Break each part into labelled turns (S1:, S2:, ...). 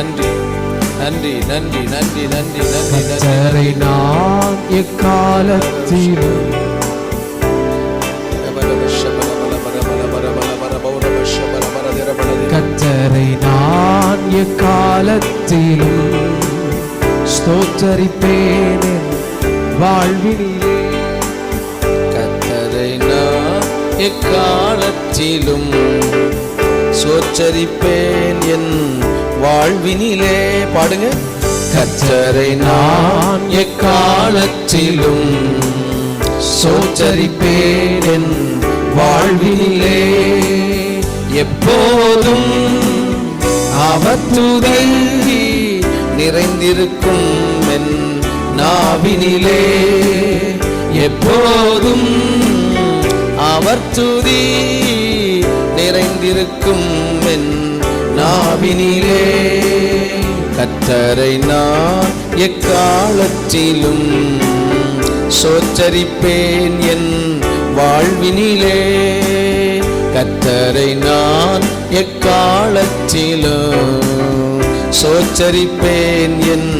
S1: நன்றி நன்றி நன்றி நன்றி நன்றி நன்றி.
S2: கர்த்தரை நான் எக்காலத்திலும் கர்த்தரை நான் எக்காலத்திலும் ஸ்தோத்தரிப்பேன் வாழ்வினிலே.
S1: கர்த்தரை நான் எக்காலத்திலும் சோச்சரிப்பேன் என் வாழ்வினிலே. பாடுங்க. கர்த்தரை நான் எக்காலத்திலும் சோச்சரிப்பேன் என் வாழ்வினிலே. எப்போதும் அவர் துதி நிறைந்திருக்கும் என் நாவினிலே. எப்போதும் அவர் துதி நிறைந்திருக்கும் என் நாவினிலே. கர்த்தரை நான் எக்காலத்திலும் சோச்சரிப்பேன் என் வாழ்வினிலே. கர்த்தரை நான் எக்காலத்திலும் சோச்சரிப்பேன் என்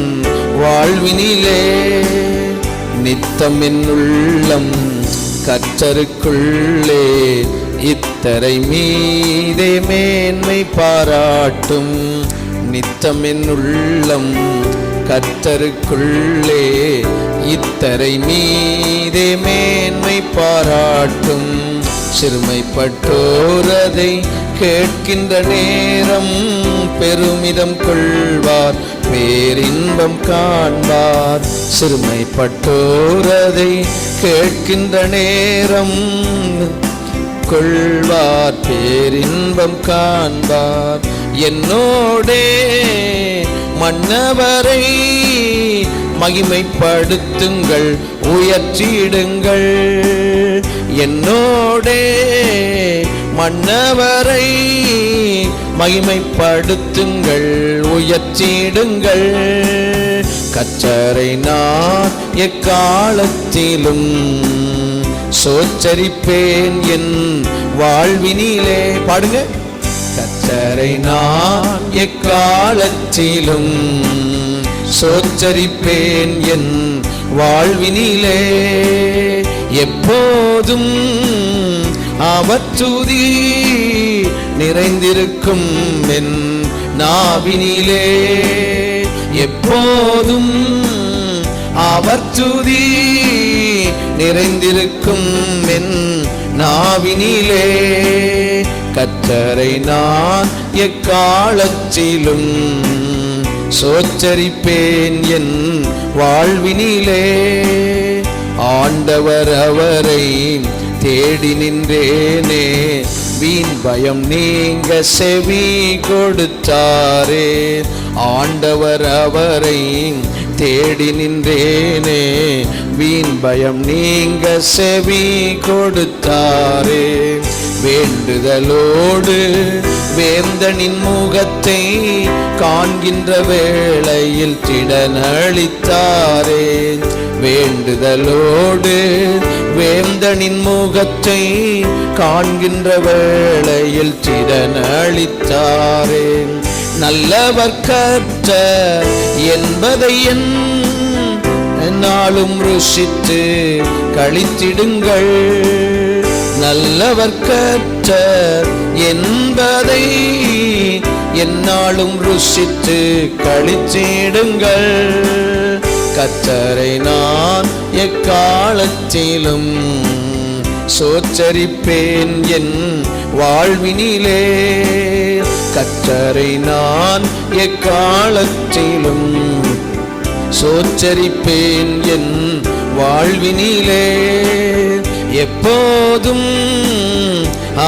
S1: வாழ்வினிலே. நித்தம் என் உள்ளம் கர்த்தருக்குள்ளே இத்தரை மீதே மேன்மை பாராட்டும். நித்தம் என் உள்ளம் கர்த்தருக்குள்ளே இத்தரை மீதே மேன்மை பாராட்டும். சிறுமைப்பட்டோரதை கேட்கின்ற நேரம் பெருமிதம் கொள்வார், பேரின்பம் காண்பார். சிறுமைப்பட்டோரதை கேட்கின்ற நேரம் கொள்வார், பேரின்பம் காண்பார். என்னோடே மன்னவரை மகிமைப்படுத்துங்கள், உயர்த்திடுங்கள். என்னோடே மன்னவரை மகிமைப்படுத்துங்கள், உயர்த்திடுங்கள். கர்த்தரை நான் எக்காலத்திலும் சோச்சரிப்பேன் என் வாழ்வினிலே. பாடுங்க. கர்த்தரை நான் எக்காலத்திலும் சோச்சரிப்பேன் என் வாழ்வினிலே. எப்போதும் அவர் துதி நிறைந்திருக்கும் என் நாவினிலே. எப்போதும் அவர் துதி நிறைந்திருக்கும் என் நாவினிலே. கர்த்தரை நான் எக்காலத்திலும் சோச்சரிப்பேன் என் வாழ்வினிலே. ஆண்டவர் அவரை தேடி நின்றேனே, வீண் பயம் நீங்க செவி கொடுத்தாரே. ஆண்டவர் அவரை தேடி நின்றேனே, வீண் பயம் நீங்க செவி கொடுத்தாரே. வேண்டுதலோடு வேந்தனின் முகத்தை காண்கின்ற வேளையில் திடனளித்தாரே. வேண்டுதலோடு வேந்தனின் முகத்தை காண்கின்ற வேளையில் திடனளித்தாரே. நல்லவர் கர்த்தர் என்பதை நாளும் ருசித்து களித்திடுங்கள். நல்லவர் கர்த்தர் என்பதை எந்நாளும் ருசித்து களித்திடுங்கள். கர்த்தரை நான் எக்காலத்திலும் சோச்சரிப்பேன் என் வாழ்வினிலே. கர்த்தரை நான் எக்காலத்திலும் சோச்சரிப்பேன் என் வாழ்வினிலே. எப்போதும்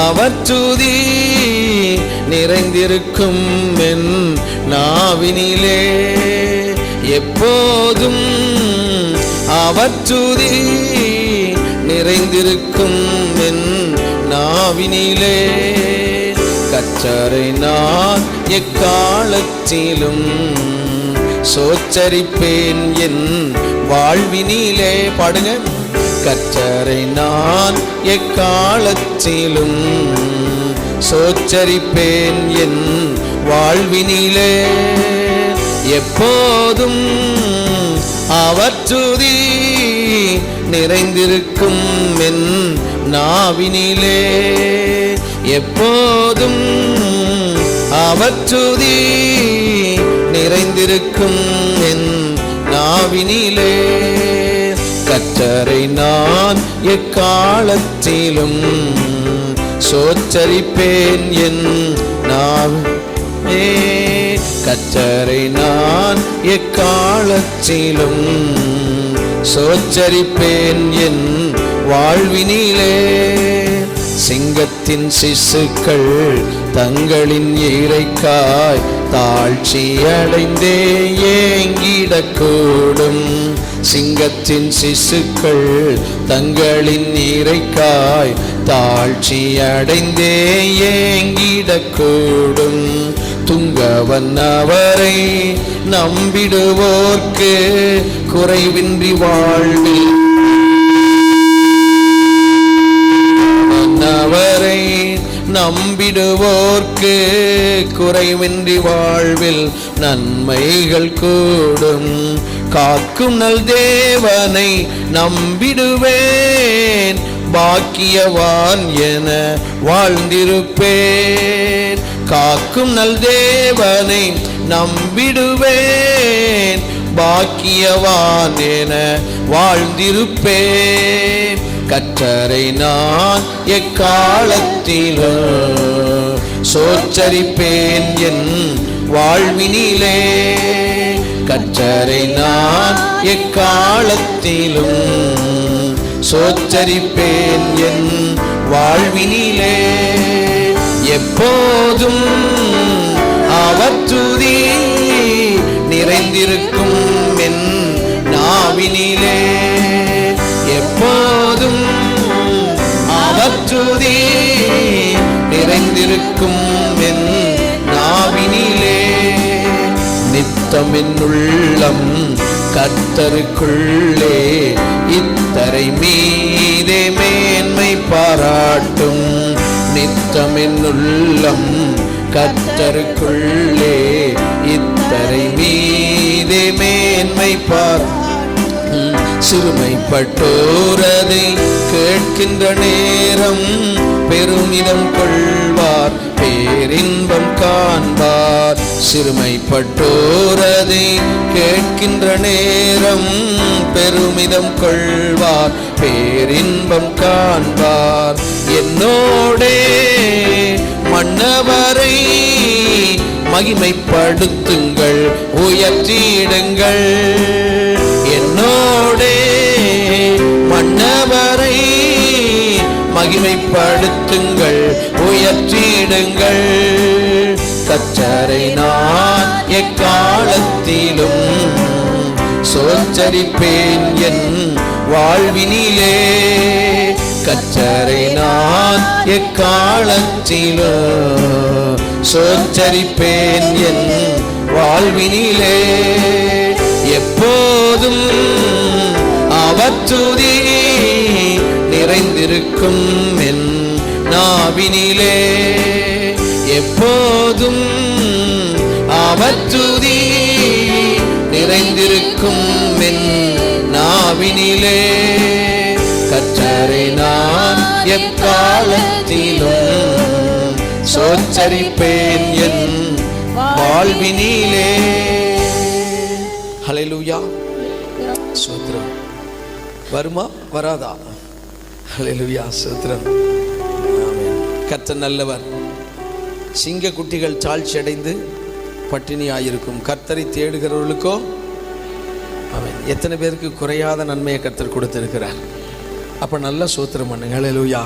S1: அவர் துதி நிறைந்திருக்கும் என் நாவினிலே. எப்போதும் அவர் துதி நிறைந்திருக்கும் என் நாவினிலே. கர்த்தரை நான் எக்காலத்திலும் சோச்சரிப்பேன் என் வாழ்வினிலே. பாடுங்க. கர்த்தரை நான் எக்காலத்திலும் சோச்சரிப்பேன் என் வாழ்வினிலே எப்போதும் அவர் துதி நிறைந்திருக்கும் என் நாவினிலே எப்போதும் அவர் துதி நிறைந்திருக்கும் என் நாவினிலே கர்த்தரை நான் எக்காலத்திலும் சோத்தரிப்பேன் என் நாவே கர்த்தரை நான் எக்காலத்திலும் சோத்தரிப்பேன் என் வாழ்வினிலே சிங்கத்தின் சிசுக்கள் தங்களின் இறைக்காய் தாழ்ச்சி அடைந்தே ஏங்கிடக்கூடும் சிங்கத்தின் சிசுக்கள் தங்களின் இறைக்காய் தாழ்ச்சி அடைந்தே ஏங்கிடக்கூடும் துங்கவன் அவரை நம்பிடுவோர்க்கு குறைவின்றி வாழ்வில் அவரை நம்பிடுவோர்க்கு குறைவின்றி வாழ்வில் நன்மைகள் கூடும் காக்கும் நல் தேவனை நம்பிடுவேன் பாக்கியவான் என வாழ்ந்திருப்பேன் காக்கும் நல் தேவனை நம்பிடுவேன் பாக்கியவான் என வாழ்ந்திருப்பேன் கர்த்தரை நான் எக்காலத்திலும் சோத்தரிப்பேன் என் வாழ்வினிலே கர்த்தரை நான் எக்காலத்திலும் சோத்தரிப்பேன் என் வாழ்வினிலே எப்போதும் அவர் துதி நிறைந்திருக்கும் என் நாவினிலே எப்போதும் அவர் துதி நிறைந்திருக்கும் என் நாவினிலே நித்தம் என் உள்ளம் கர்த்தருக்குள்ளே இத்தரை மீதே மேன்மை பாராட்டும் நித்தம் என் உள்ளம் கர்த்தருக்குள்ளே இத்தரை மீதே மேன்மை பாராட்டும் சிறுமைப்பட்டோரதை கேட்கின்ற நேரம் பெருமிதம் கொள்வார் பேரின்பம் காண்பார் சிறுமைப்பட்டோரதை கேட்கின்ற நேரம் பெருமிதம் கொள்வார் பேரின்பம் காண்பார் என்னோடே மன்னவரை மகிமைப்படுத்துங்கள் உயர்த்திடுங்கள் என்னோடே மன்னவரை மகிமைப்படுத்துங்கள் உயர்த்திடுங்கள் கர்த்தரை நான் எக்காலத்திலும் சோத்தரிப்பேன் என் வாழ்வினிலே கர்த்தரை நான் எக்காலத்திலும் சோத்தரிப்பேன் என் வாழ்வினிலே எப்போதும் அவர் துதி நிறைந்திருக்கும் என் நாவினிலே எப்போதும் அவர் துதி நிறைந்திருக்கும் என் நாவினிலே கர்த்தரை நான் எக்காலத்திலும் சோத்தரிப்பேன் என் வாழ்வினிலே. ஹல்லேலூயா. ஸ்தோத்திரம். வருமா வராதா? ஹல்லேலூயா. ஸ்தோத்திரம். ஆமென். கர்த்தர் நல்லவர். சிங்க குட்டிகள் தாழ்ச்சி அடைந்து பட்டினியாயிருக்கும், கர்த்தரை தேடுகிறவர்களுக்கோ ஆமென். எத்தனை பேருக்கு குறையாத நன்மையை கர்த்தர் கொடுத்திருக்கிறார். அப்ப நல்லா ஸ்தோத்திரம் பண்ணுங்க. ஹல்லேலூயா.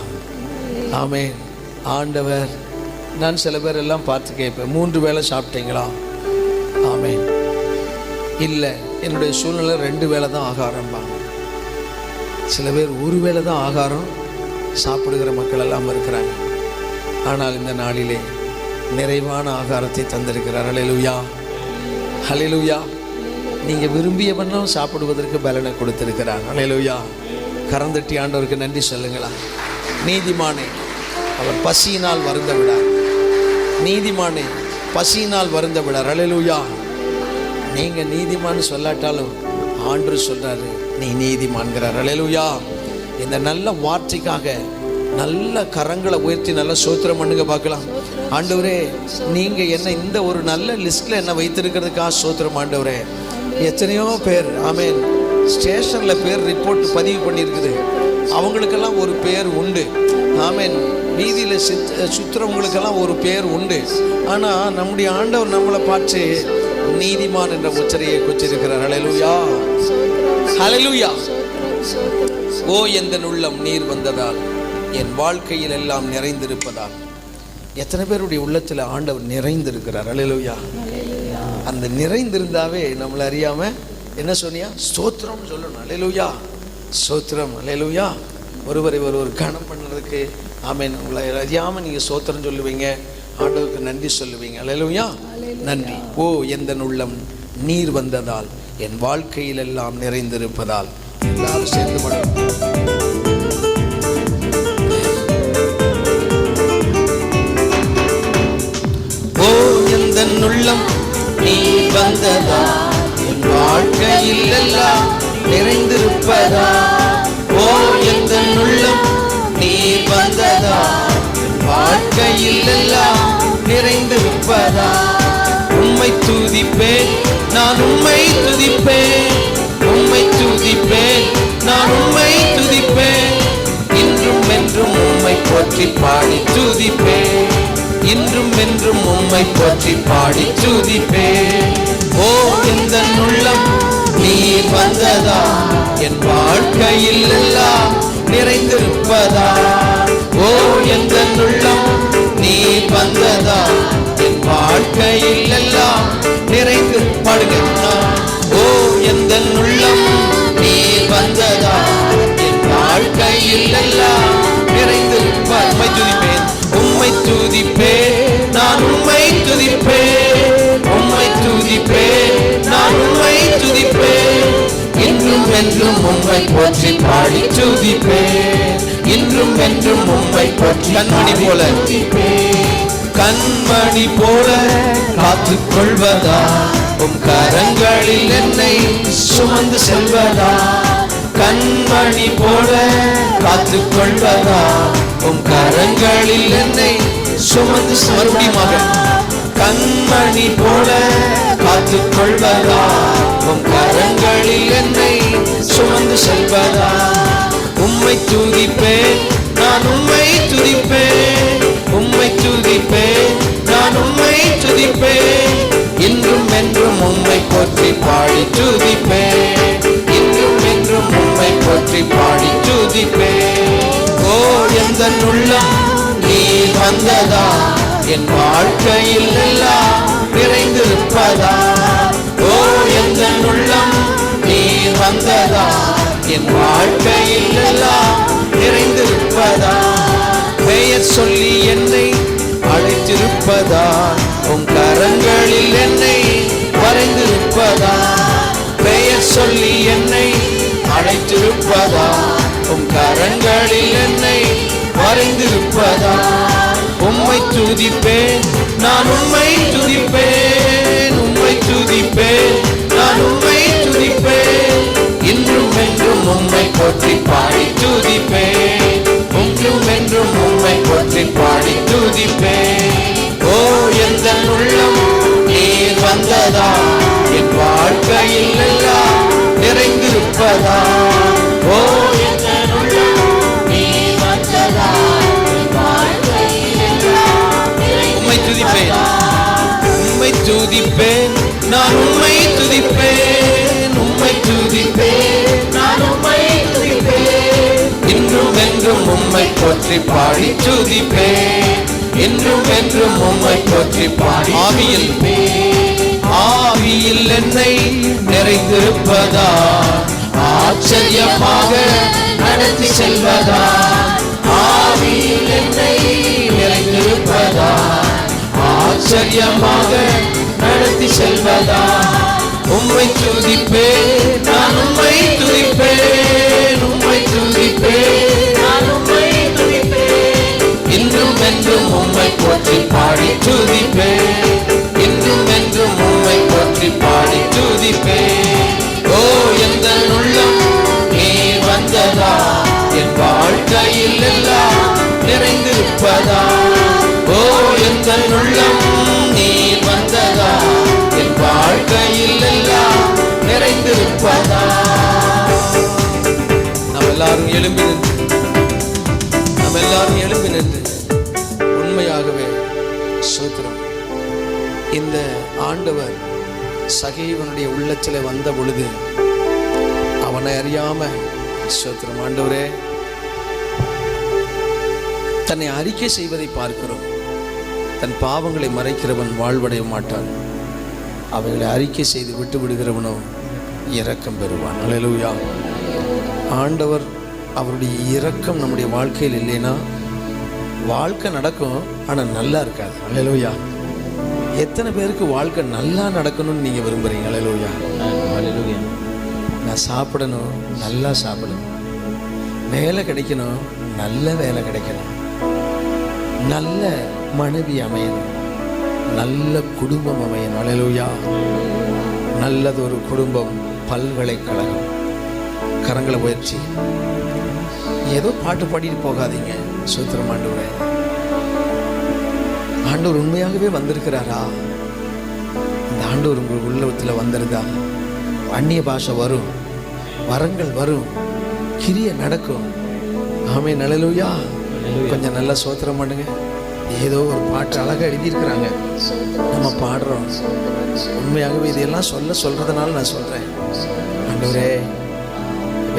S1: ஆமென். ஆண்டவர், நான் சில பேர் எல்லாம் பார்த்து கேட்பேன், 3 வேளை சாப்பிட்டீங்களா? ஆமென். இல்லை, என்னுடைய சூழ்நிலை 2 வேளை தான் ஆகாரம்பாங்க. சில பேர் 1 வேளை தான் ஆகாரம் சாப்பிடுகிற மக்கள் எல்லாம் இருக்கிறாங்க. ஆனால் இந்த நாளிலே நிறைவான ஆகாரத்தை தந்திருக்கிறார். ஹல்லேலூயா. ஹல்லேலூயா. நீங்கள் விரும்பியவண்ணம் சாப்பிடுவதற்கு பலனை கொடுத்திருக்கிறார். ஹல்லேலூயா. கரந்தட்டி ஆண்டவருக்கு நன்றி சொல்லுங்களா. நீதிமானே, அவர் பசியினால் வருந்த விடார். நீதிமானே, பசியினால் வருந்த விடார். அல்லேலூயா. நீங்க நீதிமான் சொல்லாட்டாலும் ஆண்டவர் சொல்றாரு நீ நீதிமான்கிறார். அல்லேலூயா. இந்த நல்ல வார்த்தைக்காக நல்ல கரங்களை உயர்த்தி நல்ல ஸ்தோத்திரம் பண்ணுங்க பார்க்கலாம். ஆண்டவரே, நீங்க என்ன இந்த ஒரு நல்ல லிஸ்ட்ல என்ன வைத்திருக்கிறதுக்காக ஸ்தோத்திரம் ஆண்டவரே. எத்தனையோ பேர் ஆமேன் ஸ்டேஷன்ல பேர் ரிப்போர்ட் பதிவு பண்ணியிருக்குது, அவங்களுக்கெல்லாம் ஒரு பேர் உண்டு. ஆமேன் வீதியில் சுற்றுறவங்களுக்கெல்லாம் ஒரு பேர் உண்டு. ஆனால் நம்முடைய ஆண்டவர் நம்மளை பார்த்து நீதிமான் என்ற முத்திரையை கொச்சிருக்கிறார். ஹல்லேலூயா, ஹல்லேலூயா. ஓ எந்தன் உள்ளம் நீர் வந்ததால் என் வாழ்க்கையில் எல்லாம் நிறைந்திருப்பதால். எத்தனை பேருடைய உள்ளத்தில் ஆண்டவர் நிறைந்திருக்கிறார். ஹல்லேலூயா. அந்த நிறைந்திருந்தாவே நம்மளை அறியாம என்ன சொன்னியா ஸ்தோத்திரம் சொல்லணும். ஹல்லேலூயா, ஸ்தோத்திரம். ஹல்லேலூயா. ஒருவரை ஒருவர் கனம் பண்ணுறதுக்கு ஆமேன் உங்களை அறியாமல் நீங்கள் ஸ்தோத்திரம் சொல்லுவீங்க, ஆண்டவருக்கு நன்றி சொல்லுவீங்க. ஹல்லேலூயா, நன்றி. ஓ எந்தன் உள்ளம் நீர் வந்ததால் என் வாழ்க்கையில் எல்லாம் நிறைந்திருப்பதால். எல்லாரும் சேர்ந்து பாடுவோம். ஓ எந்தன் உள்ளம் நீர் வந்ததால் என் வாழ்க்கையில் எல்லாம் நிறைந்திருப்பதால். ஓ எந்தன் உள்ளம் நீர் வந்ததால் என் வாழ்க்கையில் எல்லாம் நிறைந்திருப்பதால். உம்மை துதிப்பேன், நான் உம்மை துதிப்பேன், உம்மை துதிப்பேன், நான் உம்மை துதிப்பேன். இன்றும் என்றும் உம்மை போற்றி பாடி துதிப்பேன், இன்றும் என்றும் உம்மை போற்றி பாடி துதிப்பேன். ஓ இந்த உள்ளம் நீர் வந்ததா என் வாழ்க்கையில் எல்லாம் நிறைந்திருப்பதா. ஓ எந்த உள்ளம் நீர் வந்ததா என் வாழ்க்கையில் எல்லாம் நிறைந்து பாடுங்க. ஓ எந்த உள்ளம் நீர் வந்ததா என் வாழ்க்கையில் எல்லாம் நிறைந்திருப்பார். உம்மை துதிப்பேன், உம்மை துதிப்பேன், நான் உம்மை துதிப்பேன், உம்மை துதிப்பேன், நான் உம்மை துதிப்பேன். இன்றும் என்றும் உம்மை போற்றி பாடி துதிப்பேன், இன்றும் என்றும் உம்மை போற்றி. கண்மணி போல கண்மணி போல காத்துக் கொள்வதா, உம் கரங்களில் என்னை சுமந்து செல்வதா. கண்மணி போல காத்துக் கொள்வதா, உம் கரங்களில் என்னை சுமந்து மறுபடியுமாக. கண்மணி போல காத்துக் கொள்வதா, உம் கரங்களில் என்னை சுமந்து செல்வதா. உம்மை துதிப்பேன், நான் உம்மை துதிப்பேன், உம்மை துதிப்பேன், நான் உம்மை துதிப்பேன். இன்றும் என்றும் உம்மை போற்றி பாடி துதிப்பேன், இன்றும் என்றும் உம்மை போற்றி பாடி துதிப்பேன். ஓ எந்த உள்ளம் நீர் வந்ததா என் வாழ்க்கையில் எல்லாம் நிறைந்திருப்பதா. ஓ எந்த உள்ளம் நீர் வந்ததா என் வாழ்க்கையில் எல்லாம் நிறைந்திருப்பதா. பெயர் சொல்லி என்னை அழைத்திருப்பதா, உம் கரங்களில் என்னை வரைந்திருப்பதா. பெயர் சொல்லி என்னை அழைத்திருப்பதா, உம் கரங்களில் என்னை வரைந்திருப்பதா. உம்மை துதிப்பேன், நான் உம்மை துதிப்பேன், உம்மை துதிப்பேன், நான் உம்மை துதிப்பேன். இன்றும் என்றும் உம்மை போற்றி பாடி துதிப்பேன், இன்றும் என்றும் உம்மை போற்றி பாடி துதிப்பேன். ஓ எந்த உள்ளம் நீர் வந்ததா என் வாழ்க்கையில் எல்லாம் நிறைந்திருப்பதா. ஓ எந்த உள்ளம் நீர் வந்ததா என் வாழ்க்கையில் எல்லாம் உம்மை துதிப்பேன், உம்மை துதிப்பேன், நான் உம்மை துதிப்பேன், உம்மை துதிப்பேன், நான் உம்மை துதிப்பேன். இன்றும் என்றும் உம்மை போற்றி பாடி துதிப்பேன், இன்றும் என்றும் உம்மை போற்றி பாடி. ஆவியில் ஆவியில் என்னை நிறைந்திருப்பதா, ஆச்சரியமாக நடத்தி செல்வதா. ஆவியில் என்னை நிறைந்திருப்பதா, ஆச்சரியமாக நடத்தி செல்வதா. உம்மை துதிப்பேன், நான் உம்மை துதிப்பேன், உம்மை துதிப்பேன், நான் உம்மை துதிப்பேன். இன்றும் என்றும் உம்மை போற்றி பாடி துதிப்பேன், நிறைந்திருப்பதா, ஓ எந்த உள்ளம் நீர் வந்ததா, என் வாழ்க்கையில் எல்லாம் நிறைந்திருப்பதா. நாம் எல்லாரும் எழும்பி நின்று உண்மையாகவே ஸ்தோத்திரம். இந்த ஆண்டவர் சகீவனுடைய உள்ளத்தில் வந்த பொழுது அவனை அறியாம ஸ்தோத்திரம் ஆண்டவரே தன்னை அறிக்கை செய்வதை பார்க்கிறோம். தன் பாவங்களை மறைக்கிறவன் வாழ்வடைய மாட்டான், அவைகளை அறிக்கை செய்து விட்டு விடுகிறவனோ இரக்கம் பெறுவான். அல்லேலூயா. ஆண்டவர் அவருடைய இரக்கம் நம்முடைய வாழ்க்கையில் இல்லைன்னா வாழ்க்கை நடக்கும், ஆனால் நல்லா இருக்காது. அல்லேலூயா. எத்தனை பேருக்கு வாழ்க்கை நல்லா நடக்கணும்னு நீங்கள் விரும்புகிறீங்க? அல்லேலூயா. நான் சாப்பிடணும், நல்லா சாப்பிடணும், வேலை கிடைக்கணும், நல்ல வேலை கிடைக்கணும், நல்ல மனைவி அமையணும், நல்ல குடும்பம் அமையணும். அல்லேலூயா. நல்லதொரு குடும்பம், பல்கலைக்கழகம். கரங்களை உயர்ச்சி. ஏதோ பாட்டு பாடிட்டு போகாதீங்க. ஸ்தோத்திரம் ஆண்டவரே. ஆண்டவர் உண்மையாகவே வந்திருக்கிறாரா? இந்த ஆண்டவர் உங்கள் உள்ளத்தில் வந்துருதா? அந்நிய பாஷை வரும், வரங்கள் வரும், கிரிய நடக்கும். ஆமென். அல்லேலூயா. கொஞ்சம் நல்லா ஸ்தோத்திரம் பண்ணுங்க. ஏதோ ஒரு பாட்டு அழகாக எழுதியிருக்கிறாங்க, நம்ம பாடுறோம். உண்மையாகவே இதையெல்லாம் சொல்றதுனால நான் சொல்றேன், ஆண்டவரே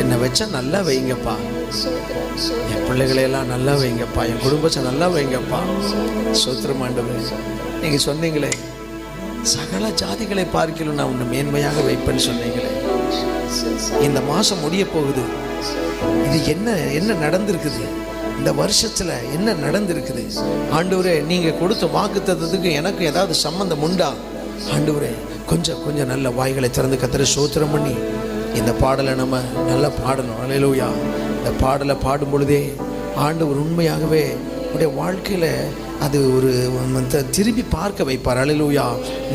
S1: என்னை வச்சா நல்லா வைங்கப்பா, என் பிள்ளைகளையெல்லாம் நல்லா வைங்கப்பா, என் குடும்பத்தை நல்லா வைங்கப்பா. ஸ்தோத்திரம் ஆண்டவரே. நீங்க சொன்னீங்களே சகல ஜாதிகளை பார்க்கலும் நான் உன்னை மேன்மையாக வைப்பேன்னு சொன்னீங்களே. இந்த மாசம் முடிய போகுது. இது என்ன நடந்திருக்குது? இந்த வருஷத்துல என்ன நடந்திருக்குது? ஆண்டவரே நீங்க கொடுத்த வாக்குத்தத்தத்துக்கு எனக்கு ஏதாவது சம்பந்தம் உண்டா? ஆண்டவரே கொஞ்சம் நல்ல வாய்களை திறந்து கர்த்தரை ஸ்தோத்திரம் பண்ணி இந்த பாடலை நம்ம நல்லா பாடணும். அல்லேலூயா. இந்த பாடலை பாடும் பொழுதே ஆண்டவர் உண்மையாகவே உடைய வாழ்க்கையில அது ஒரு திரும்பி பார்க்க வைப்பார். அல்லேலூயா.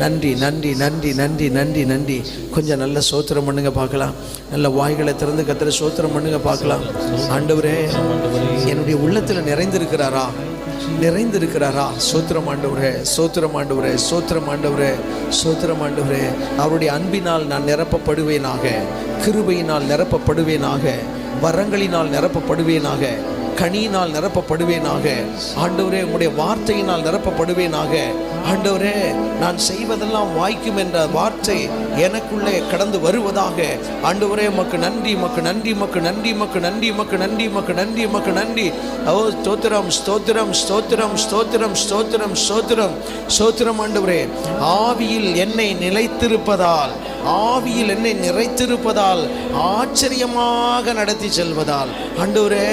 S1: நன்றி நன்றி நன்றி நன்றி நன்றி நன்றி. கொஞ்சம் நல்ல ஸ்தோத்திரம் பண்ணுங்க பார்க்கலாம். நல்ல வாய்களை திறந்து கர்த்தரை ஸ்தோத்திரம் பண்ணுங்க பார்க்கலாம். ஆண்டவரே என்னுடைய உள்ளத்தில் நிறைந்திருக்கிறாரா? நிறைந்திருக்கிறாரா? ஸ்தோத்திரம் ஆண்டவரே, ஸ்தோத்திரம் ஆண்டவரே, ஸ்தோத்திரம் ஆண்டவரே, ஸ்தோத்திரம் ஆண்டவரே. அவருடைய அன்பினால் நான் நிரப்பப்படுவேனாக, கிருபையினால் நிரப்பப்படுவேனாக, வரங்களினால் நிரப்பப்படுவேனாக, கனியினால் நிரப்பப்படுவேனாக. ஆண்டவரே உம்முடைய வார்த்தையினால் நிரப்பப்படுவேனாக. ஆண்டவரே நான் செய்வதெல்லாம் வாய்க்கும் என்ற வார்த்தை எனக்குள்ளே கடந்து வருவதாக. ஆண்டவரே உமக்கு நன்றி, உமக்கு நன்றி, உமக்கு நன்றி, உமக்கு நன்றி, உமக்கு நன்றி, உமக்கு நன்றி, உமக்கு நன்றி. ஓ ஸ்தோத்திரம் ஸ்தோத்திரம் ஸ்தோத்திரம் ஸ்தோத்திரம் ஸ்தோத்திரம் ஸ்தோத்திரம் ஸ்தோத்திரம். ஆண்டவரே ஆவியில் என்னை நிலைத்திருப்பதால், ஆவியில் என்னை நிறைத்திருப்பதால், ஆச்சரியமாக நடத்தி செல்வதால், ஆண்டவரே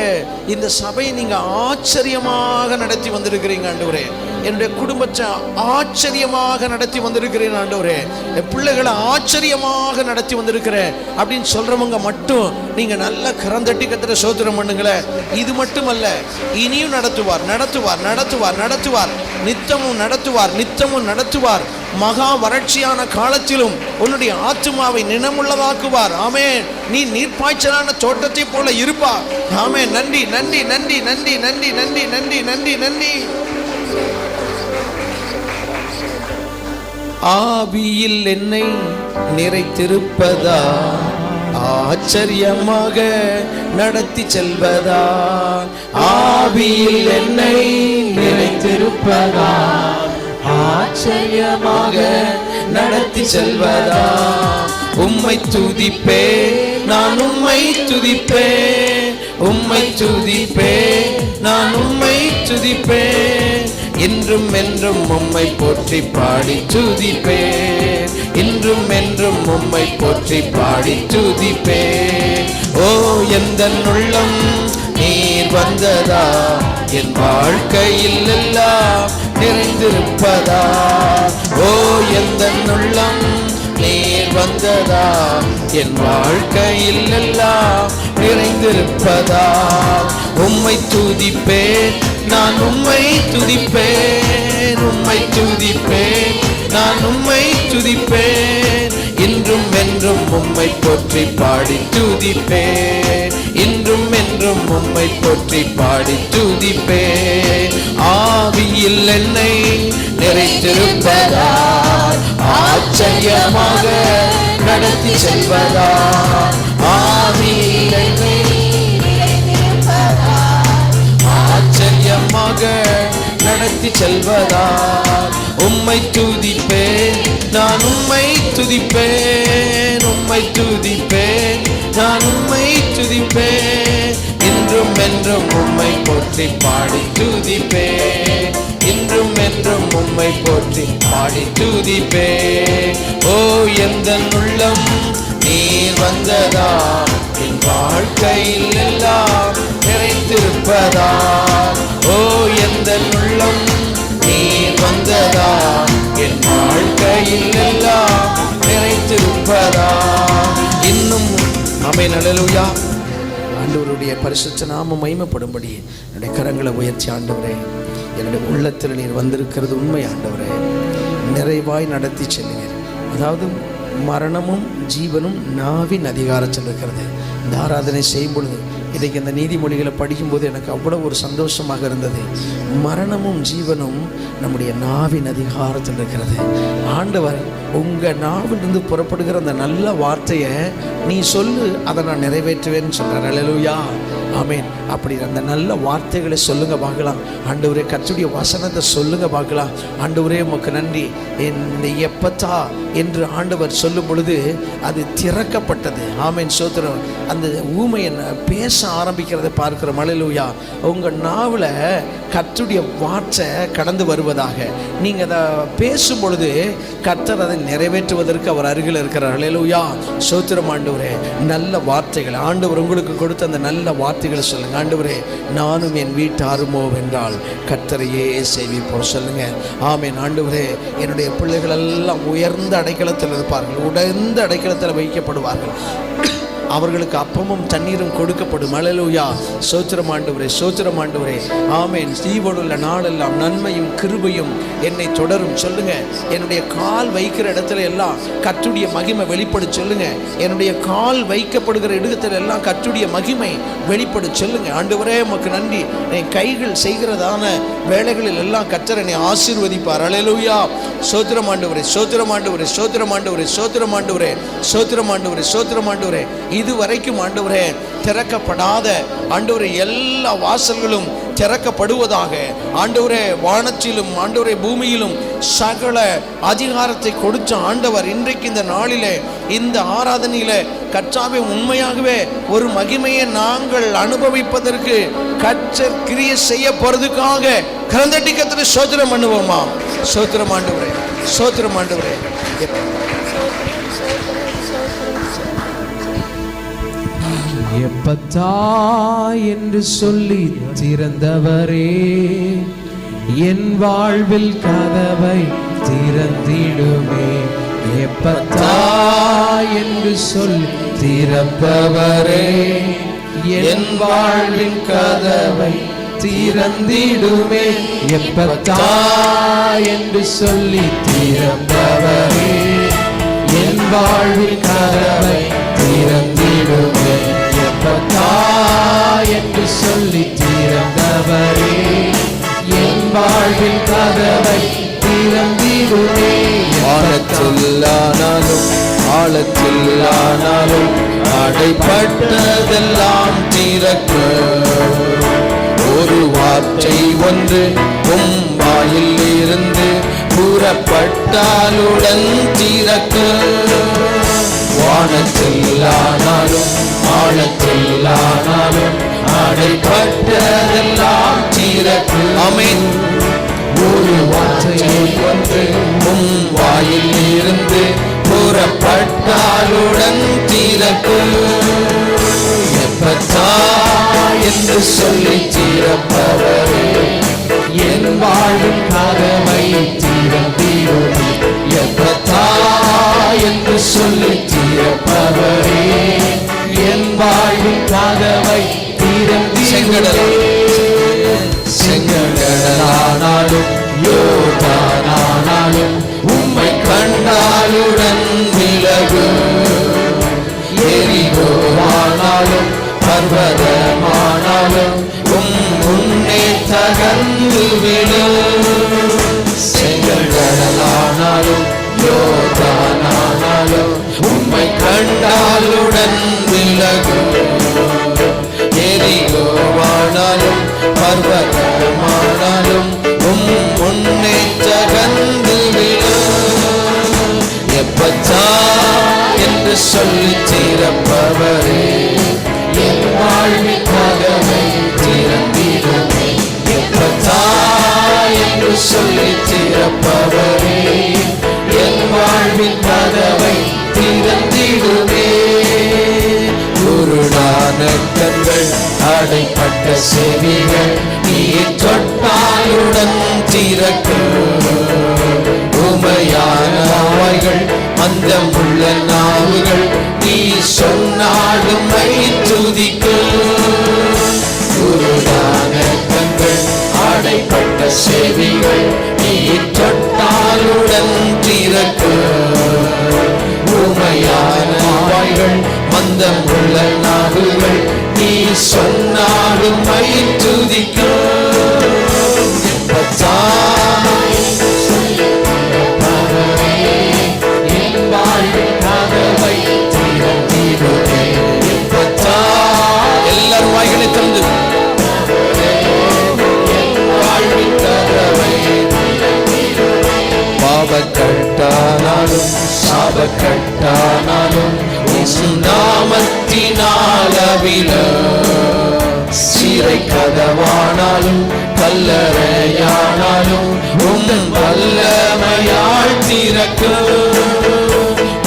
S1: இந்த சபையை நீங்க ஆச்சரியமாக நடத்தி வந்திருக்கிறீங்க. ஆண்டவரே என்னுடைய குடும்பத்தை ஆச்சரியமாக நடத்தி வந்திருக்கிறேன். ஆண்டவரே என் பிள்ளைகளை ஆச்சரியமாக நடத்தி வந்திருக்கிறேன் அப்படின்னு சொல்றவங்க மட்டும் நீங்க நல்ல கரந்தட்டி கர்த்தரை ஸ்தோத்திரம் பண்ணுங்களேன். இது மட்டுமல்ல, இனியும் நடத்துவார் நடத்துவார் நடத்துவார் நடத்துவார், நித்தமும் நடத்துவார் நித்தமும் நடத்துவார். மகா வறட்சியான காலத்திலும் உன்னுடைய ஆத்துமாவை நினமுள்ளதாக்குவார். ஆமென். நீ நீர்ப்பாய்ச்சலான தோட்டத்தை போல இருப்பார். ஆமென். நன்றி நன்றி நன்றி நன்றி நன்றி நன்றி நன்றி நன்றி நன்றி. ஆவியில் என்னை நிறைத்திருப்பதா, ஆச்சரியமாக நடத்தி செல்வதா. ஆவியில் என்னை நிறைத்திருப்பதா, ஆச்சரியமாக நடத்தி செல்வதா. உம்மை துதிப்பே நான் உம்மை துதிப்பே, உம்மை துதிப்பே நான் உம்மை துதிப்பே. இன்றும் என்றும் உம்மை போற்றி பாடி துதிப்பே, இன்றும் என்றும் உம்மை போற்றி பாடி துதிப்பே. ஓ எந்தன் உள்ளம் நீர் வந்ததா, என் வாழ்க்கையில் எல்லாம் நிறைந்திருப்பதா. ஓ எந்தன் உள்ளம் நீர் வந்ததா, என் வாழ்க்கையில் எல்லாம் நிறைந்திருப்பதா. உம்மை துதிப்பேன் நான் உம்மை துதிப்பேன், உம்மை துதிப்பேன் நான் உம்மை துதிப்பேன். இன்றும் என்றும் உம்மை போற்றி பாடி துதிப்பேன், இன்றும் என்றும் உம்மை போற்றி பாடி துதிப்பேன். என்னை நிறைத்திருப்பதால் ஆச்சரியமாக நடத்தி செல்வதால் ஆவியில் என்னை ஆச்சரியமாக நடத்தி செல்வதால் உம்மை துதிப்பேன் நான் உம்மை துதிப்பேன் உம்மை துதிப்பேன் நான் உம்மை துதிப்பேன் இன்றும் என்றும் உம்மை போற்றி பாடி துதிப்பேன் இன்றும் என்றும் உம்மை போற்றி பாடி துதிப்பேன் ஓ எந்தன் உள்ளம் நீர் வந்ததா என் வாழ்க்கையில் எல்லாம் நிறைந்திருப்பதா ஓ எந்தன் உள்ளம் நீர் வந்ததா என் வாழ்க்கையில் எல்லாம் நிறைந்திருப்பதா இன்னும் ஆமென் அல்லேலூயா. ஆண்டவருடைய பரிசுத்த நாமம் மகிமைப்படும்படி என்னுடைய கரங்களை உயர்த்தி ஆண்டவரே என்னுடைய உள்ளத்தில் நீர் வந்திருக்கிறது உண்மை ஆண்டவரே, நிறைவாய் நடத்தி செல்லுங்கள். அதாவது மரணமும் ஜீவனும் நாவின் அதிகாரத்தில் இருக்கிறது. இந்த ஆராதனை செய்யும் பொழுது இன்றைக்கு இந்த நீதிமொழிகளை படிக்கும்போது எனக்கு அவ்வளோ ஒரு சந்தோஷமாக இருந்தது. மரணமும் ஜீவனும் நம்முடைய நாவின் அதிகாரத்தில் இருக்கிறது. ஆண்டவர் உங்கள் நாவிலிருந்து புறப்படுகிற அந்த நல்ல வார்த்தையை நீ சொல்லு, அதை நான் நிறைவேற்றுவேன்னு சொல்கிறார். அல்லேலூயா, ஆமென். அப்படி அந்த நல்ல வார்த்தைகளை சொல்லுங்க பார்க்கலாம். ஆண்டவரே கர்த்தருடைய வசனத்தை சொல்லுங்க பார்க்கலாம். ஆண்டவரே உமக்கு நன்றி. இந்த எப்பத்தா என்று ஆண்டவர் சொல்லும் பொழுது அது திறக்கப்பட்டது. ஆமென், ஸ்தோத்திரம். அந்த ஊமையை பேச ஆரம்பிக்கிறதை பார்க்கிறோம். அல்லேலூயா. உங்கள் நாவில் கர்த்தருடைய வார்த்தை கடந்து வருவதாக நீங்கள் அதை பேசும் பொழுது கர்த்தர் அதை நிறைவேற்றுவதற்கு அவர் அருகில் இருக்கிறார். அல்லேலூயா, ஸ்தோத்திரம். ஆண்டவரே நல்ல வார்த்தைகள் ஆண்டவர் உங்களுக்கு கொடுத்த அந்த நல்ல வார்த்தைகளை சொல்லுங்க. ஆண்டவரே நானும் என் வீட்டாருமோ என்றால் கர்த்தரையே சேவிப்போம் சொல்லுங்க. ஆமென். ஆண்டவரே என்னுடைய பிள்ளைகள் எல்லாம் உயர்ந்த அடைக்கலத்தில் இருப்பார்கள், உடைந்த அடைக்கலத்தில் வைக்கப்படுவார்கள், அவர்களுக்கு அப்பமும் தண்ணீரும் கொடுக்கப்படும். அல்லேலூயா, ஸ்தோத்திரம் ஆண்டவரே, ஸ்தோத்திரம் ஆண்டவரே. ஆமென். ஜீவனுள்ள நாளெல்லாம் நன்மையும் கிருபையும் என்னை தொடரும் சொல்லுங்க. என்னுடைய கால் வைக்கிற இடத்துல எல்லாம் கர்த்தருடைய மகிமை வெளிப்படும் சொல்லுங்க. என்னுடைய கால் வைக்கப்படுகிற இடத்துல எல்லாம் கர்த்தருடைய மகிமை வெளிப்படும் சொல்லுங்க. ஆண்டவரே உமக்கு நன்றி. என் கைகள் செய்கிறதான வேலைகளில் எல்லாம் கர்த்தர் என்னை ஆசீர்வதிப்பார். அல்லேலூயா, ஸ்தோத்திரம் ஆண்டவரே, ஸ்தோத்திரம் ஆண்டவரே, ஸ்தோத்திரம் ஆண்டவரே, ஸ்தோத்திரம் ஆண்டவரே, ஸ்தோத்திரம் ஆண்டவரே, ஸ்தோத்திரம் ஆண்டவரே. இதுவரைக்கும் ஆண்டவரே திறக்கப்படாத ஆண்டவரே எல்லா வாசல்களும் திறக்கப்படுவதாக. ஆண்டவரே வானத்திலும் ஆண்டவரே பூமியிலும் சகல அதிகாரத்தை கொடுத்த ஆண்டவர் இன்றைக்கு இந்த நாளிலே இந்த ஆராதனையிலே கர்த்தாவே உண்மையாகவே ஒரு மகிமையை நாங்கள் அனுபவிப்பதற்கு கர்த்தர் கிரியை செய்ய போறதுக்காக கரந்தட்டி கர்த்தரை ஸ்தோத்திரம் பண்ணுவோமா? ஸ்தோத்திரம் ஆண்டவரே, ஸ்தோத்திரம் ஆண்டவரே.
S2: எப்பத்தா என்று சொல்லி திறந்தவரே என் வாழ்வில் கதவை திறந்திடுமே. எப்பத்தா என்று சொல்லி திறப்பவரே என் வாழ்வின் கதவை திறந்திடுமே. எப்பத்தா என்று சொல்லி திறப்பவரே என் வாழ்வின் கதவை திறந்திடுமே. எப்பத்தா என்று சொல்லி திறந்தவரே என் வாழ்வின் கதவை திறந்திடுமே.
S1: ஆழத்தில்லானாலும் ஆழத்தில்லானாலும் அடைப்பட்டதெல்லாம் திறக்கும். ஒரு வார்த்தை ஒன்று உம் வாயில் இருந்து கூறப்பட்டாலுடன் திறக்கும். வானத்தில்லானாலும் ஆழத்தில்லானாலும் அடைப்பட்டதெல்லாம் திறக்கும். ஆமென். ஒரு வார்த்தை ஒன்று உம் வாயில் இருந்து கூறப்பட்டாலுடன் திறக்கும். எப்பத்தா என்று சொல்லி திறப்பவரே என் வாழ்வின் கதவை திறந்திடுமே. எப்பத்தா என்று சொல்லி திறப்பவரே என் வாழ்வின் கதவை திறந்திடுமே. செங்கடலானாலும் யோர்தானானாலும் உம்மை கண்டாலுடன் விலகும். எரிகோவானாலும் பர்வதமானாலும் உம் முன்னே தகர்ந்து தகந்து விடும். செங்கல் கடலானாலும் யோர்தானானாலும் உம்மை கண்டாலுடன் விலகும். எரிகோவானாலும் பர்வதமானாலும் முன்னே தகந்து விடும். எப்பத்தா என்று சொல்லி திறப்பவரே, என் வாழ்வின் கதவை திறந்திடுமே. எப்பத்தா என்று சொல்லி திறப்பவரே, என் வாழ்வின் கதவை திறந்திடுமே. குருடான கண்கள், அடைப்பட்ட செவிகள் நீ தொட்டாலுடன் திறக்கும். உமையான வாய்கள், மந்தமுள்ள நாவுகள் நீ சொன்னாலும் துதிக்கும். குருடான கண்கள், அடைப்பட்ட செவிகள் நீ தொட்டாலுடன் திறக்கும். உமையான வாய்கள், மந்தமுள்ள நாவுகள் நீ சொன்னாலும் துதிக்கும். எப்பத்தா என் வாழ்வின் கதவை திறந்திடுமே. எப்பத்தா எல்லாரும் வாய்களை திறந்து என் வாழ்வின் கதவை பாவக்கட்டானாலும் சாபக்கட்டானாலும் நாமத்தினால் அவிழும். சிறை கதவானாலும் கல்லறையானாலும் வல்லமையால் திறக்கும்.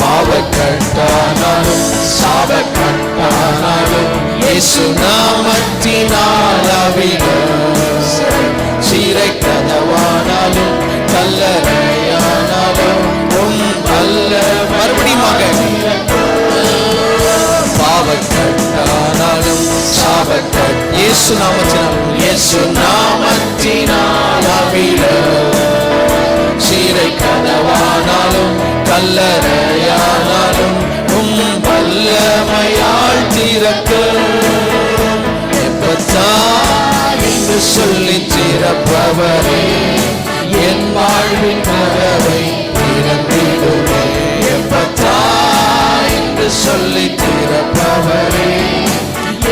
S1: பாவக்கட்டானாலும் சாபக்கட்டானாலும் இயேசு நாமத்தினால் அவிழும். சிறை கதவானாலும் கல்லறையானாலும் மறுபடியுமாக பாவக்கட்டானாலும் சாபக்கட் இயேசு நாமத்தினாலும் இயேசு நாமத்தினால் அவிழும். சீரை கதவானாலும் கல்லறையானாலும் வல்லமையால் திறக்கும். எப்பத்தா என்று சொல்லி திறப்பவரே, என் வாழ்வின் கதவை திறந்திடுமே. எப்பத்தா என்று சொல்லி திறப்பவரே,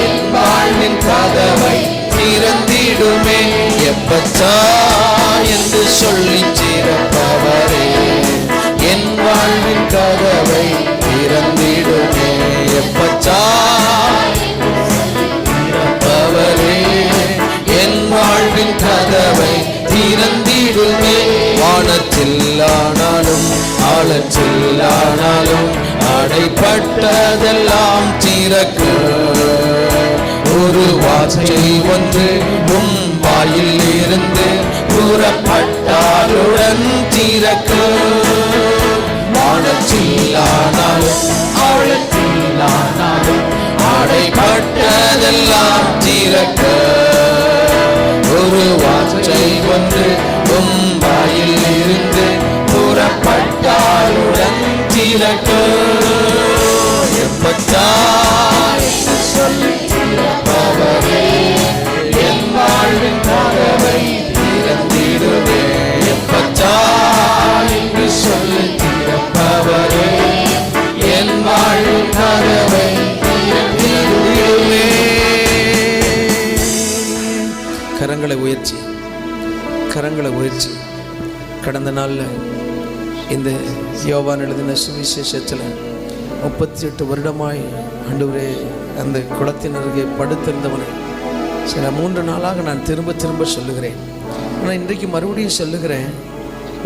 S1: என் வாழ்வின் கதவை திறந்திடுமே. எப்பத்தா என்று சொல்லி திறப்பவரே, என் வாழ்வின் கதவை திறந்திடுமே. எப்பத்தா திறப்பவரே, என் வாழ்வின் கதவை திறந்திடுமே. வானத்தில் ஆனாலும் ஆழத்தில் ஆனாலும் அடைப்பட்டதெல்லாம் திறக்கும். ஒரு வார்த்தை ஒன்று உம் வாயில் இருந்து கூறப்பட்டாலுடன் திறக்கும். வானத்தில் ஆனாலும் ஆழத்தில் ஆனாலும் அடைப்பட்டதெல்லாம் திறக்கும். ஒரு வார்த்தை ஒன்று உம் வாயில் இருந்து கூறப்பட்டாலுடன் திறக்கும். எப்பத்தா சொல்லி திறப்பவரே, என் வாழ்வின் கதவை திறந்திடுவே. எப்பத்தா என்று சொல்லி திறப்பவரே, என் வாழ்வின் கதவை திறந்திடுவே. கரங்களை உயர்ச்சி, கரங்களை உயர்ச்சி. கடந்த நாளில் இந்த யோவான் எழுதின சுவிசேஷத்தில் 38 வருடமாய் ஆண்டவரே அந்த குளத்தின் அருகே படுத்திருந்தவனை சில 3 நாளாக நான் திரும்ப திரும்ப சொல்லுகிறேன். ஆனால் இன்றைக்கு மறுபடியும் சொல்லுகிறேன்,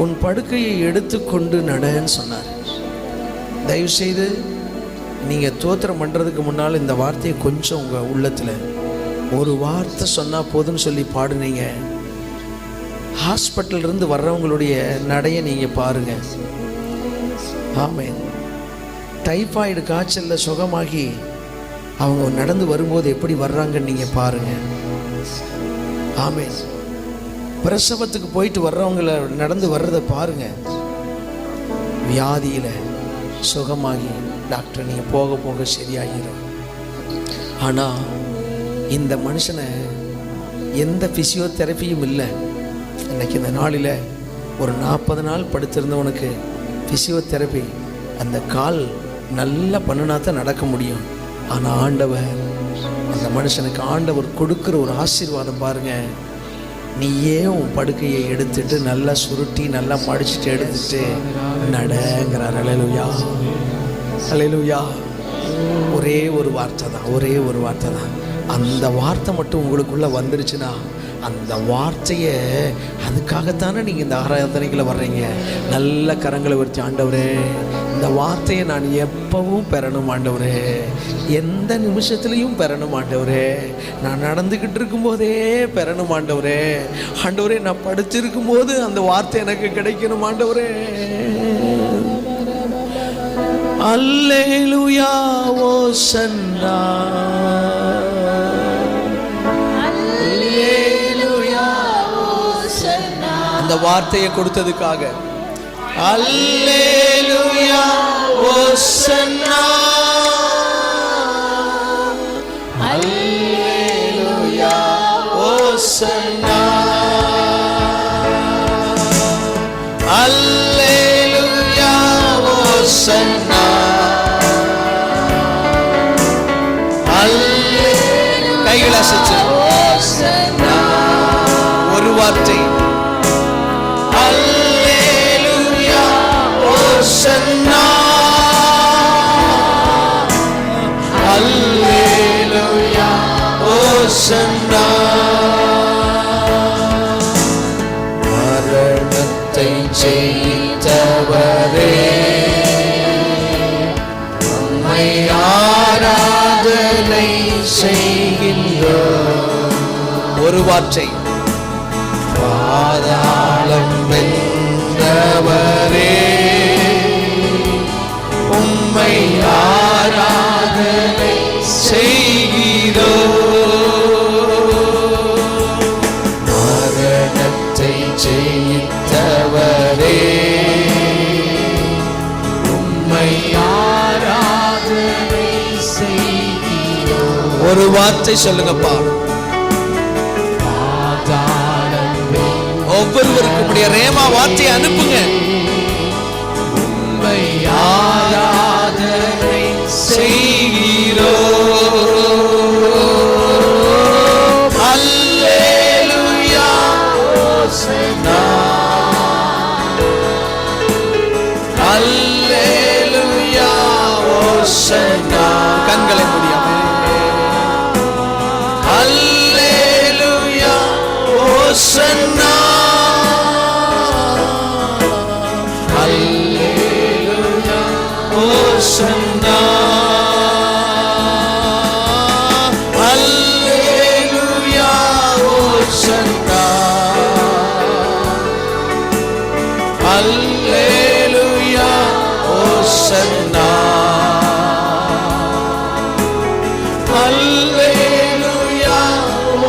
S1: உன் படுக்கையை எடுத்துக்கொண்டு நடன்னு சொன்னார். தயவுசெய்து நீங்கள் தோத்திரம் பண்ணுறதுக்கு முன்னால் இந்த வார்த்தையை கொஞ்சம் உங்கள் உள்ளத்தில் ஒரு வார்த்தை சொன்னால் போதுன்னு சொல்லி பாடுனீங்க. ஹாஸ்பிட்டலிருந்து வர்றவங்களுடைய நடையை நீங்கள் பாருங்கள். ஆமென். டைஃபாய்டு காய்ச்சலில் சுகமாகி அவங்க நடந்து வரும்போது எப்படி வர்றாங்கன்னு நீங்கள் பாருங்கள். ஆமென். பிரசவத்துக்கு போயிட்டு வர்றவங்கள நடந்து வர்றதை பாருங்கள். வியாதியில் சுகமாகி டாக்டர் நீங்கள் போக போக சரியாகிடும். ஆனால் இந்த மனுஷனை எந்த ஃபிசியோதெரப்பியும் இல்லை, இன்னைக்கு இந்த நாளில் ஒரு 40 நாள் படுத்திருந்தவனுக்கு ஃபிசியோதெரப்பி அந்த கால் நல்லா பண்ணினா தான் நடக்க முடியும். ஆனால் ஆண்டவர் அந்த மனுஷனுக்கு ஆண்டவர் கொடுக்குற ஒரு ஆசீர்வாதம் பாருங்க. நீயே உன் படுக்கையை எடுத்துட்டு நல்லா சுருட்டி நல்லா மடிச்சுட்டு எடுத்துட்டு நடங்கிறார். அல்லேலூயா, அல்லேலூயா. ஒரே ஒரு வார்த்தை தான், ஒரே ஒரு வார்த்தை தான். அந்த வார்த்தை மட்டும் உங்களுக்குள்ளே வந்துருச்சுன்னா, அந்த வார்த்தையை அதுக்காகத்தானே நீங்கள் இந்த ஆராதனைகளை வர்றீங்க. நல்ல கரங்களை உயர்த்தி, ஆண்டவரே இந்த வார்த்தையை நான் எப்பவும் பெறணும் ஆண்டவரே, எந்த நிமிஷத்துலையும் பெறணும் ஆண்டவரே, நான் நடந்துக்கிட்டு இருக்கும்போதே பெறணும் ஆண்டவரே, ஆண்டவரே நான் படிச்சிருக்கும் போது அந்த வார்த்தை எனக்கு கிடைக்கணும் ஆண்டவரே. அல்லேலூயா ஓசன்னா, அந்த வார்த்தையை கொடுத்ததுக்காக அல்லேலூயா ஓசன்னா, அல்லேலூயா ஓசன்னா, அல்லேலூயா ஓசன்னா, கைகளை அசைச்சு ஒரு வார்த்தை அல்லேலூயா ஓசன்னா, அல்லேலூயா ஓசன்னா. மரணத்தை ஜெயித்தவரே உம்மை ஆராதனை செய்கின்றோம். ஒரு வார்த்தை பாதாளம் வென்றவரே உம்மை ஆராதனை செய்கிறோம். மரணத்தை ஜெயித்தவரே உம்மை ஆராதனை செய்கிறோம். ஒரு வார்த்தை சொல்லுங்கப்பா. ஒவ்வொருவருக்கும் உடைய ரேமா வார்த்தையை அனுப்புங்க. உம்மை ஆராதனை செய்கிறோம். அல்லேலூயா ஓசன்னா, அல்லேலூயா ஓசன்னா. கண்களை மூடியாம அல்லேலூயா ஓசன்னா, அல்லேலூயா ஓசன்னா, அல்லேலூயா ஓசன்னா, அல்லேலூயா ஓசன்னா, அல்லேலூயா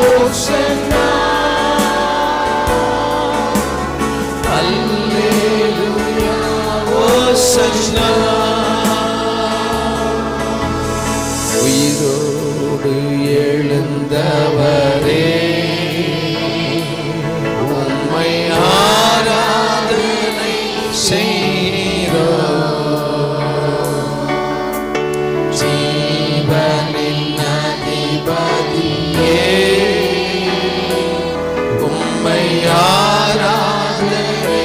S1: ஓசன்னா, அல்லேலூயா ஓசன்னா. உயிரோடு எழுந்தவரே உம்மை ஆராதனை செய்கிறோம். ஜீவனின் அதிபதியே உம்மை ஆராதனை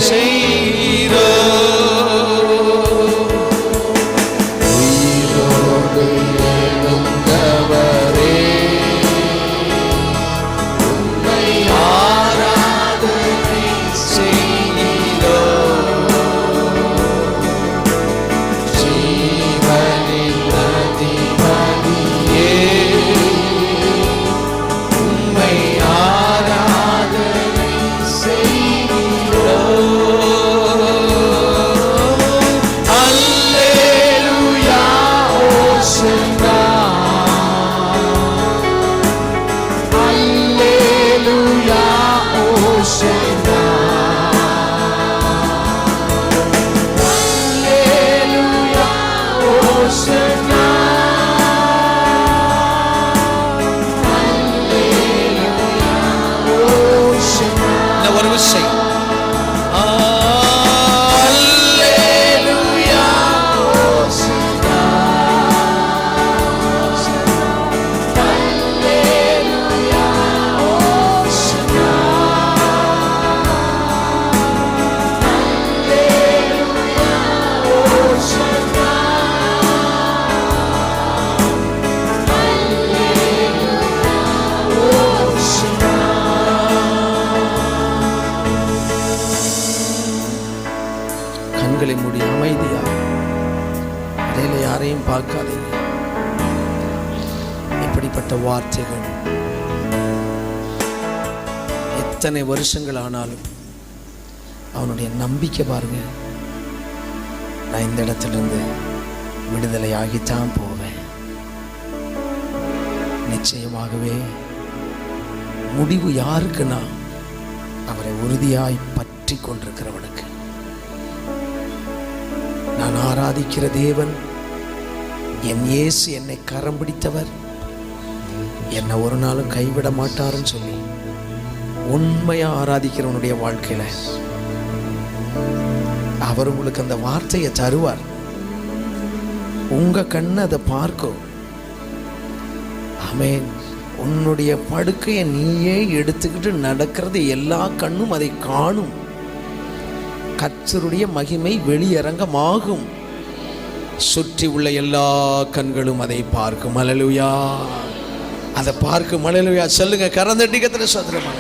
S1: செய்கிறோம். உயிரோடு எழுந்தவரே ஒரு விசை. கண்களை மூடி அமைதியா, இடையில யாரையும் பார்க்காதீங்க. இப்படிப்பட்ட வார்த்தைகள் எத்தனை வருஷங்கள் ஆனாலும் அவனுடைய நம்பிக்கை பாருங்க, நான் இந்த இடத்திலிருந்து விடுதலை ஆகித்தான் போவேன். நிச்சயமாகவே முடிவு யாருக்குன்னா அவரை உறுதியாய் பற்றி கொண்டிருக்கிறவனுக்கு. நான் ஆராதிக்கிற தேவன், என் இயேசு என்னை கரம் பிடித்தவர், என்னை ஒரு நாளும் கைவிட மாட்டாருன்னு சொல்லி உண்மையா ஆராதிக்கிறவனுடைய வாழ்க்கையில அவர் உங்களுக்கு அந்த வார்த்தையை தருவார். உங்க கண்ணு அதை பார்க்கும். ஆமென். உன்னுடைய படுக்கையை நீயே எடுத்துக்கிட்டு நடக்கிறது எல்லா கண்ணும் அதை காணும். கர்த்தருடைய மகிமை வெளியரங்கமாகும். சுற்றி உள்ள எல்லா கண்களும் அதை பார்க்கும். அல்லேலூயா. அதை பார்க்கும். அல்லேலூயா. சொல்லுங்க, கரந்தட்டிக்கத்துல சோதரமா.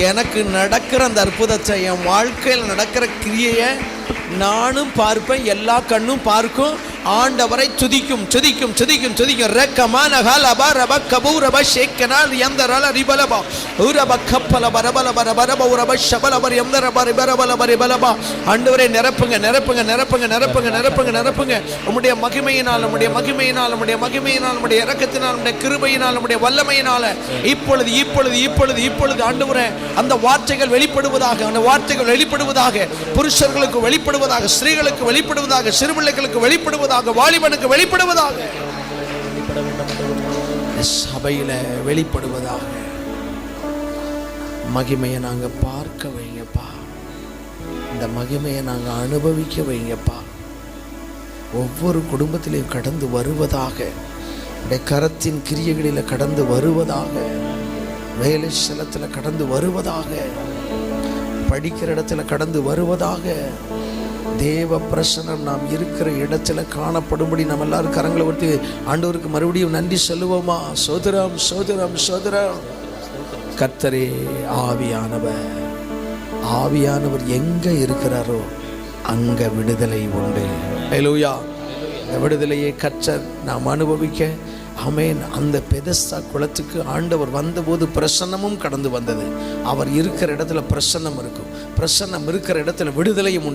S1: எனக்கு நடக்கிற அந்த அற்புதத்தை, என் வாழ்க்கையில் நடக்கிற கிரியையை நானும் பார்ப்பேன், எல்லா கண்ணும் பார்க்கும். ஆண்டவரை துதிக்கும் துதிக்கும் துதிக்கும் துதிக்கும். ரக்கமான ஹலபா ரப கபூரப ஷேக்கனால் யந்தரல ரிபலபா உரப கப்பல பரபல பரபரப உரப ஷபலபர் யந்தரப ரிபரபல பரிபலபா. ஆண்டவரே நிரப்புங்க நிரப்புங்க நிரப்புங்க நிரப்புங்க நிரப்புங்க நிரப்புங்க. உம்முடைய மகிமையினால், உம்முடைய மகிமையினால், உம்முடைய மகிமையினால், உம்முடைய இரக்கத்தினால், உம்முடைய கிருபையினால், உம்முடைய வல்லமையினால இப்பொழுது இப்பொழுது இப்பொழுது இப்பொழுது ஆண்டவரே அந்த வார்த்தைகள் வெளிப்படுவதாக, அந்த வார்த்தைகள் வெளிப்படுவதாக. புருஷர்களுக்கு வெளிப்படுவதாக, ஸ்திரீகளுக்கு வெளிப்படுவதாக, சிறுபிள்ளைகளுக்கு வெளிப்படுவதாக, வாலிபனுக்கு வெளிப்படுவதாக, சபையில வெளிப்படுவதாக. மகிமையை நாங்க பார்க்க வைங்கப்பா. இந்த மகிமையை நாங்க அனுபவிக்க வைங்கப்பா. ஒவ்வொரு குடும்பத்திலையும் கடந்து வருவதாக, கரத்தின் கிரியைகளில கடந்து வருவதாக, வேலை ஸ்தலத்தில் கடந்து வருவதாக, படிக்கிற இடத்துல கடந்து வருவதாக. தேவ பிரசன்னம் நாம் இருக்கிற இடத்துல காணப்படும்படி நம்ம எல்லாரும் கரங்களை ஒட்டி ஆண்டவருக்கு மறுபடியும் நன்றி சொல்லுவோமா? சோதரம் சோதரம் சோதரம். கர்த்தரே ஆவியானவர், ஆவியானவர் எங்க இருக்கிறாரோ அங்க விடுதலை உண்டு. ஹல்லேலூயா. இந்த விடுதலையை கர்த்தர் நாம் அனுபவிக்க. ஆமென். அந்த பெதஸ்தா குளத்துக்கு ஆண்டவர் வந்தபோது பிரசன்னமும் கடந்து வந்தது. அவர் இருக்கிற இடத்துல பிரசன்னம் இருக்கும். பிரசன்னம் இருக்கிற இடத்துல விடுதலையும் உண்டு.